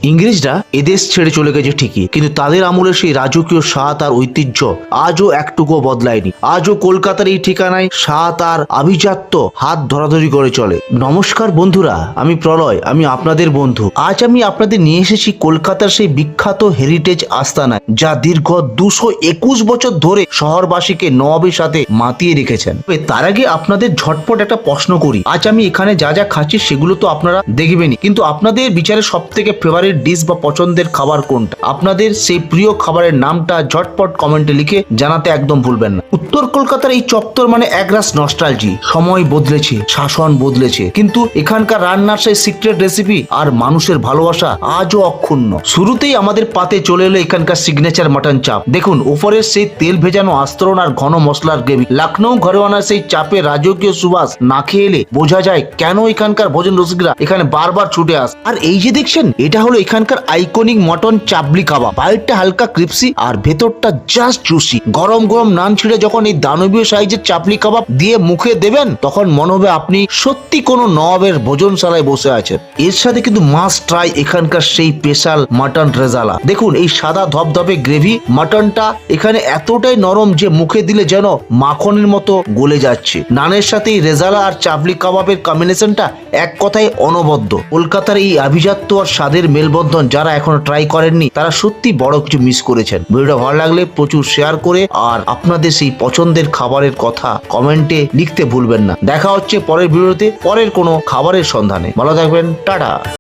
ইংরেজরা এদেশ ছেড়ে চলে গেছে ঠিকই, কিন্তু তাদের আমলে সেই রাজকীয় স্বাদ আর ঐতিহ্য আজও একটুকু বদলায়নি। আজও কলকাতার এই ঠিকানায় স্বাদ আর আভিজাত্য হাত ধরাধরি করে চলে। নমস্কার বন্ধুরা, আমি প্রলয়, আমি আপনাদের বন্ধু। আজ আমি আপনাদের নিয়ে এসেছি কলকাতার সেই বিখ্যাত হেরিটেজ আস্তানায়, যা দীর্ঘ 221 বছর ধরে শহরবাসীকে নবাবের সাথে মাতিয়ে রেখেছেন। তার আগে আপনাদের ঝটপট একটা প্রশ্ন করি, আজ আমি এখানে যা যা খাচ্ছি সেগুলো তো আপনারা দেখবেনই, কিন্তু আপনাদের বিচারে সব থেকে ফেভারিট ডিশ বা পছন্দের খাবার কোনটা? আপনাদের সেই প্রিয় খাবারের নামটা ঝটপট কমেন্টে লিখে জানাতে একদম ভুলবেন না। উত্তর কলকাতার এই চত্বর মানে একরাশ নস্টালজি। সময় বদলেছে, শাসন বদলেছে, কিন্তু এখানকার রান্নার সেই সিক্রেট রেসিপি আর মানুষের ভালোবাসা আজও অক্ষুণ্ণ। শুরুতেই আমাদের পাতে চলে এলো এখানকার সিগনেচার মাটন চাপ। দেখুন, উপরের সেই তেল ভেজানো আস্তরণ আর ঘন মশলার গ্রেভি, লখনৌ ঘরোয়ানার সেই চাপের রাজকীয় সুবাস না খেয়ে এলে বোঝা যায় কেন এখানকার ভোজন রসিকরা এখানে বারবার ছুটে আসে। আর এই যে দেখছেন, এটা হলো এখানকার আইকনিক মটন চাবলি কাবাব। বাইরটা হালকা ক্রিপসি আর ভেতরটা জাস্ট জুসি। গরম গরম নান ছিঁড়ে যখন এই দানবীয় সাইজের চাবলি কাবাব দিয়ে মুখে দেবেন, তখন মনে হবে আপনি সত্যি কোনো নবাবের ভোজনশালায় বসে আছেন। এর সাথে কিন্তু মাস্ট ট্রাই এখানকার সেই স্পেশাল মাটন রেজালা। দেখুন, এই সাদা ধবধবে গ্রেভি মাটনটা এখানে এতটাই নরম যে মুখে দিলে যেন মাখনের মতো গলে যাচ্ছে। নানের সাথে এই রেজালা আর চাবলি কাবাবের কম্বিনেশনটা এক কথায় অনবদ্য। কলকাতার এই আভিজাত্য আর স্বাদের মেলবন্ধন যারা এখনো ট্রাই করেননি, তারা সত্যি বড় কিছু মিস করেছেন। ভিডিওটা ভালো লাগলে প্রচুর শেয়ার করে আর আপনাদের সেই পছন্দের খাবারের কথা কমেন্টে লিখতে ভুলবেন না। দেখা হচ্ছে পরের ভিডিওতে পরের কোনো খাবারের সন্ধানে। ভালো থাকবেন, টাটা।